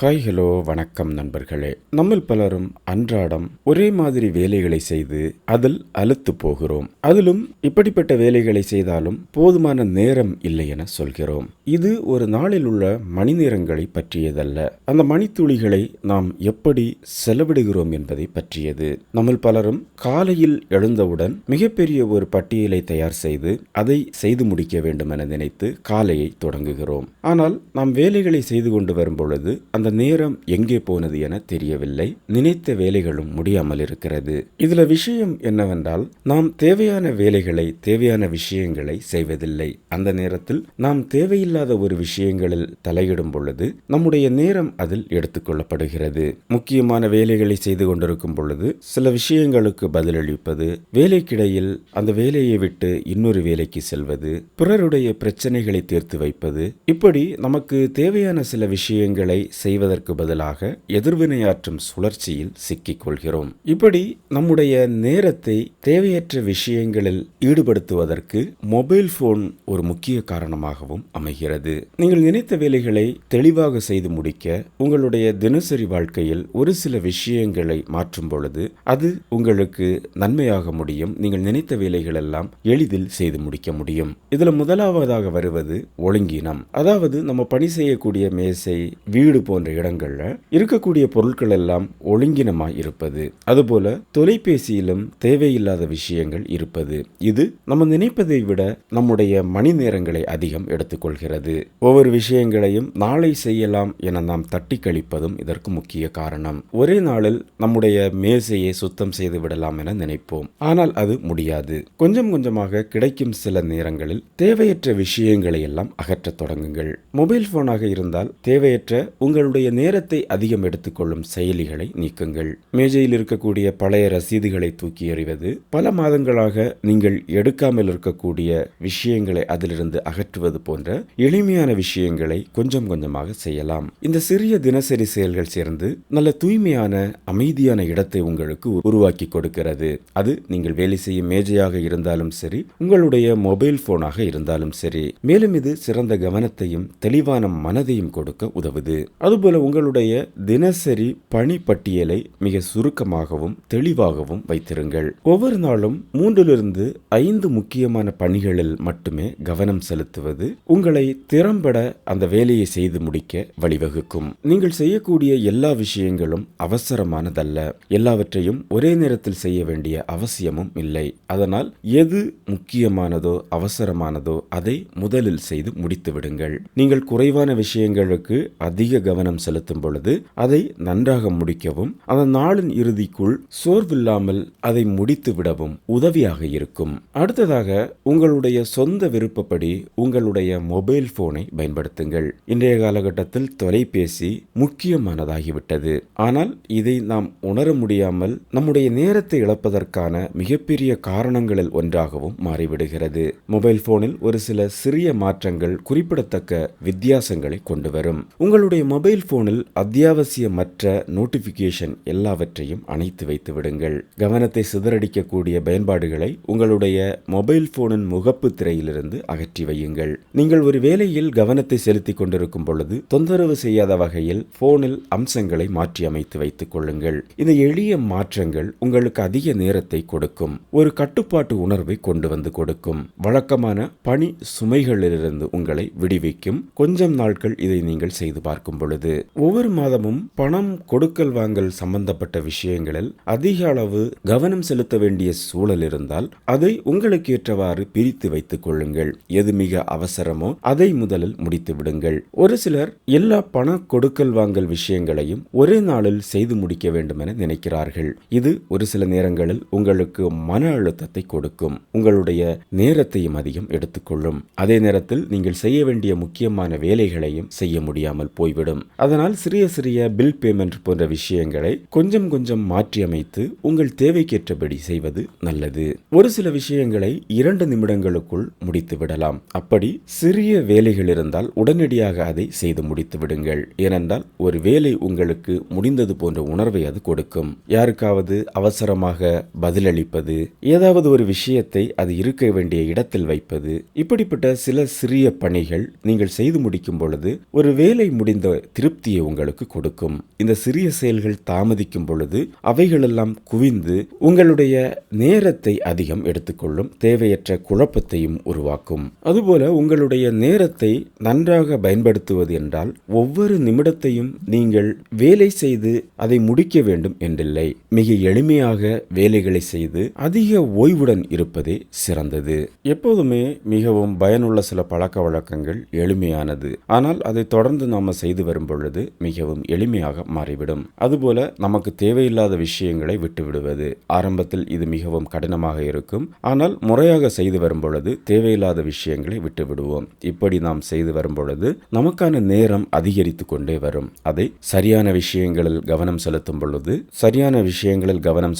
Hi hello வணக்கம் நண்பர்களே. நம்மில் பலரும் அன்றாடம் ஒரே மாதிரி வேலைகளை செய்து அதில் அலுத்து போகிறோம். அதிலும் இப்படிப்பட்ட வேலைகளை செய்தாலும் போதுமான நேரம் இல்லை என சொல்கிறோம். இது ஒரு நாளில் உள்ள மணி நேரங்களை பற்றியதல்ல, அந்த மணித்துளிகளை நாம் எப்படி செலவிடுகிறோம் என்பதை பற்றியது. நம்மில் பலரும் காலையில் எழுந்தவுடன் மிகப்பெரிய ஒரு பட்டியலை தயார் செய்து அதை செய்து முடிக்க வேண்டும் என நினைத்து காலையை தொடங்குகிறோம். ஆனால் நாம் வேலைகளை செய்து கொண்டு வரும் பொழுது அந்த நேரம் எங்கே போனது என தெரியவில்லை. நினைத்த வேலைகளும் முடியாமல் இருக்கிறது. இதுல விஷயம் என்னவென்றால், நாம் தேவையான வேலைகளை, தேவையான விஷயங்களை செய்வதில்லை. அந்த நேரத்தில் நாம் தேவையில்லாத ஒரு விஷயங்களில் தலையிடும் பொழுது நம்முடைய நேரம் அதில் எடுத்துக்கொள்ளப்படுகிறது. முக்கியமான வேலைகளை செய்து கொண்டிருக்கும் பொழுது சில விஷயங்களுக்கு பதிலளிப்பது, வேலைக்கிடையில் அந்த வேலையை விட்டு இன்னொரு வேலைக்கு செல்வது, பிறருடைய பிரச்சனைகளை தீர்த்து வைப்பது, இப்படி நமக்கு தேவையான சில விஷயங்களை செய்வதற்கு பதிலாக எதிர்வினையாற்றும் சுழற்சியில் சிக்கிக் கொள்கிறோம். இப்படி நம்முடைய நேரத்தை தேவையற்ற விஷயங்களில் ஈடுபடுத்துவதற்கு மொபைல் போன் ஒரு முக்கிய காரணமாகவும் அமைகிறது. நீங்கள் நினைத்த வேலைகளை தெளிவாக செய்து முடிக்க உங்களுடைய தினசரி வாழ்க்கையில் ஒரு சில விஷயங்களை மாற்றும் பொழுது அது உங்களுக்கு நன்மையாக முடியும். நீங்கள் நினைத்த வேலைகள் எல்லாம் எளிதில் செய்து முடிக்க முடியும். இதுல முதலாவதாக வருவது ஒழுங்கினம். அதாவது நம்ம பணி செய்யக்கூடிய மேசை, வீடு போன்ற இடங்கள்ல இருக்கக்கூடிய பொருட்கள் எல்லாம் ஒழுங்கினமாய் இருப்பது. அதுபோல தொலைபேசியிலும் தேவையில்லாத விஷயங்கள் இருப்பது. இது நம்ம நினைப்பதை விட நம்முடைய மணி நேரங்களை அதிகம் எடுத்துக்கொள்கிறது. ஒவ்வொரு விஷயங்களையும் நாளை செய்யலாம் என நாம் தட்டி கழிப்பதும் இதற்கு முக்கிய காரணம். ஒரே நாளில் நம்முடைய மேசையை சுத்தம் செய்து விடலாம் என நினைப்போம். ஆனால் அது முடியாது. கொஞ்சம் கொஞ்சமாக கிடைக்கும் சில நேரங்களில் தேவையற்ற விஷயங்களை எல்லாம் அகற்றத் தொடங்குங்கள். மொபைல் போனாக இருந்தால் தேவையற்ற உங்களுடைய நேரத்தை அதிகம் எடுத்துக்கொள்ளும் செயலிகளை நீக்குங்கள். மேஜையில் இருக்கக்கூடிய பழைய ரசீதுகளை தூக்கி எறிவது, பல மாதங்களாக நீங்கள் எடுக்காமல் இருக்கக்கூடிய விஷயங்களை அதிலிருந்து அகற்றுவது போன்ற எளிமையான விஷயங்களை கொஞ்சம் கொஞ்சமாக செய்யலாம். இந்த சிறிய தினசரி செயல்கள் சேர்ந்து நல்ல தூய்மையான, அமைதியான இடத்தை உங்களுக்கு உருவாக்கி கொடுக்கிறது. அது நீங்கள் வேலை செய்யும் மேஜையாக இருந்தாலும் சரி, உங்களுடைய மொபைல் போனாக இருந்தாலும் சரி. மேலும் இது சிறந்த கவனத்தையும் தெளிவான மனதையும் கொடுக்க உதவுது. அதுபோல உங்களுடைய தினசரி பணி பட்டியலை மிக சுருக்கமாகவும் தெளிவாகவும் வைத்திருங்கள். ஒவ்வொரு நாளும் 3 to 5 முக்கியமான பணிகளில் மட்டுமே கவனம் செலுத்துவது உங்களை திறம்பட அந்த வேலையை செய்து முடிக்க வழிவகுக்கும். நீங்கள் செய்யக்கூடிய எல்லா விஷயங்களும் அவசரமானதல்ல. எல்லாவற்றையும் ஒரே நேரத்தில் செய்ய வேண்டிய அவசியமும் இல்லை. அதனால் எது முக்கியமானதோ அவசரமானதோ அதை முதலில் செய்து முடித்து விடுங்கள். நீங்கள் குறைவான விஷயங்களுக்கு அதிக கவனம் செலுத்தும் பொழுது அதை நன்றாக முடிக்கவும் அந்த நாளின் இறுதிக்குள் சோர்வில்லாமல் அதை முடித்து விடவும் உதவியாக இருக்கும். அடுத்ததாக, உங்களுடைய சொந்த விருப்பப்படி உங்களுடைய மொபைல் போனை பயன்படுத்துங்கள். இன்றைய காலகட்டத்தில் தொலைபேசி முக்கியமானதாகிவிட்டது. ஆனால் இதை நாம் உணர முடியாமல் நம்முடைய நேரத்தை இழப்பதற்கான மிகப்பெரிய காரணங்களில் ஒன்றாகவும் மாறிவிடுகிறது. மொபைல் போனில் ஒரு சில சிறிய மாற்றங்கள் குறிப்பிடத்தக்க வித்தியாசங்களை கொண்டு வரும். உங்களுடைய மொபைல் போனில் அத்தியாவசியமற்ற நோட்டிபிகேஷன் எல்லாவற்றையும் அணைத்து வைத்து விடுங்கள். கவனத்தை சிதறடிக்கக்கூடிய பயன்பாடுகளை உங்களுடைய மொபைல் போனின் முகப்பு திரையிலிருந்து அகற்றி வையுங்கள். நீங்கள் ஒரு வேலையில் கவனத்தை செலுத்திக் கொண்டிருக்கும் பொழுது தொந்தரவு செய்யாத வகையில் போனில் அம்சங்களை மாற்றி அமைத்து வைத்துக் கொள்ளுங்கள். இந்த எளிய மாற்றங்கள் உங்களுக்கு அதிக நேரத்தை கொடுக்கும், ஒரு கட்டுப்பாட்டு உணர்வை கொண்டு வந்து கொடுக்கும். வழக்கமான பணி சுமைகளிலிருந்து உங்களை விடுவிக்கும். கொஞ்சம் நாட்கள் இதை நீங்கள் செய்து பார்க்கும் பொழுது ஒவ்வொரு மாதமும் பணம் கொடுக்கல் வாங்கல் சம்பந்தப்பட்ட விஷயங்களில் அதிக அளவு கவனம் செலுத்த வேண்டிய சூழல் இருந்தால் அதை உங்களுக்கு ஏற்றவாறு பிரித்து வைத்துக் கொள்ளுங்கள். எது மிக அவசரமோ அதை முதலில் முடித்து விடுங்கள். ஒரு சிலர் எல்லா பண கொடுக்கல் வாங்கல் விஷயங்களையும் ஒரே நாளில் செய்து முடிக்க வேண்டும் என நினைக்கிறார்கள். இது ஒரு சில நேரங்களில் உங்களுக்கு மன அழுத்தத்தை கொடுக்கும், உங்களுடைய நேரத்தையும் அதிகம் எடுத்துக்கொள்ளும். அதே நேரத்தில் நீங்கள் செய்ய வேண்டிய முக்கியமான வேலைகளையும் செய்ய முடியாமல் போய்விடும். அதனால் சிறிய சிறிய பில் பேமெண்ட் போன்ற விஷயங்களை கொஞ்சம் கொஞ்சம் மாற்றி அமைத்து உங்கள் தேவைக்கேற்றபடி செய்வது நல்லது. ஒரு சில விஷயங்களை 2 நிமிடங்களுக்குள் முடித்து விடலாம். அப்படி சிறிய வேலைகள் இருந்தால் உடனடியாக அதை செய்து முடித்து விடுங்கள். ஏனென்றால் ஒரு வேலை உங்களுக்கு முடிந்தது போன்ற உணர்வை அது கொடுக்கும். யாருக்காவது அவசரமாக பதிலளிப்பது, ஏதாவது ஒரு விஷயத்தை அது இருக்க வேண்டிய இடத்தில் வைப்பது, இப்படிப்பட்ட சில சிறிய பணிகள் நீங்கள் செய்து முடிக்கும் பொழுது ஒரு வேலை முடிந்த திருப்தி திருப்தியை உங்களுக்கு கொடுக்கும். இந்த சிறிய செயல்கள் தாமதிக்கும் பொழுது அவைகளெல்லாம் குவிந்து உங்களுடைய நேரத்தை அதிகம் எடுத்துக்கொள்ளும், தேவையற்ற குழப்பத்தையும் உருவாக்கும். அதுபோல உங்களுடைய நேரத்தை நன்றாக பயன்படுத்துவது என்றால் ஒவ்வொரு நிமிடத்தையும் நீங்கள் வேலை செய்து அதை முடிக்க வேண்டும் என்றில்லை. மிக எளிமையாக வேலைகளை செய்து அதிக ஓய்வுடன் இருப்பதே சிறந்தது. எப்போதுமே மிகவும் பயனுள்ள சில பழக்க வழக்கங்கள் எளிமையானது. ஆனால் அதை தொடர்ந்து நாம செய்து வரும் பொழுது மிகவும் எளிமையாக மாறிவிடும். அதுபோல நமக்கு தேவையில்லாத விஷயங்களை விட்டுவிடுவது. ஆரம்பத்தில் இது மிகவும் கடினமாக இருக்கும். ஆனால் முறையாக செய்து வரும் பொழுது தேவையில்லாத விஷயங்களை விட்டு விடுவோம். இப்படி நாம் செய்து வரும் பொழுது நமக்கான நேரம் அதிகரித்து கொண்டே வரும். அதை சரியான விஷயங்களில் கவனம்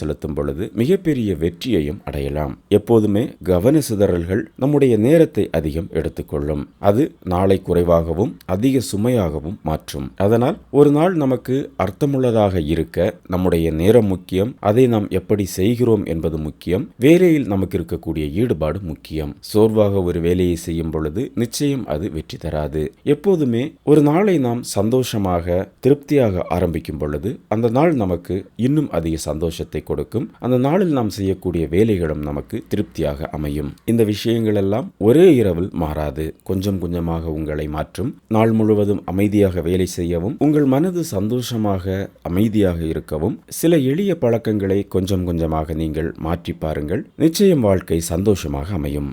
செலுத்தும் பொழுது மிகப்பெரிய வெற்றியையும் அடையலாம். எப்போதுமே கவன சிதறல்கள் நம்முடைய நேரத்தை அதிகம் எடுத்துக்கொள்ளும். அது நாளை குறைவாகவும் அதிக சுமையாகவும் மாற்றும். அதனால் ஒரு நாள் நமக்கு அர்த்தமுள்ளதாக இருக்க நம்முடைய நேரம் முக்கியம். அதை நாம் எப்படி செய்கிறோம் என்பது முக்கியம். வேலையில் நமக்கு இருக்கக்கூடிய ஈடுபாடு முக்கியம். சோர்வாக ஒரு வேலையை செய்யும் பொழுது நிச்சயம் அது வெற்றி தராது. எப்போதுமே ஒரு நாளை நாம் சந்தோஷமாக திருப்தியாக ஆரம்பிக்கும் பொழுது அந்த நாள் நமக்கு இன்னும் அதிக சந்தோஷத்தை கொடுக்கும். அந்த நாளில் நாம் செய்யக்கூடிய வேலைகளும் நமக்கு திருப்தியாக அமையும். இந்த விஷயங்கள் எல்லாம் ஒரே இரவில் மாறாது. கொஞ்சம் கொஞ்சமாக உங்களை மாற்றும். நாள் முழுவதும் அமைதியாக வேலை செய்யவும், உங்கள் மனது சந்தோஷமாக அமைதியாக இருக்கவும் சில எளிய பழக்கங்களை கொஞ்சம் கொஞ்சமாக நீங்கள் மாற்றி பாருங்கள். நிச்சயம் வாழ்க்கை சந்தோஷமாக அமையும்.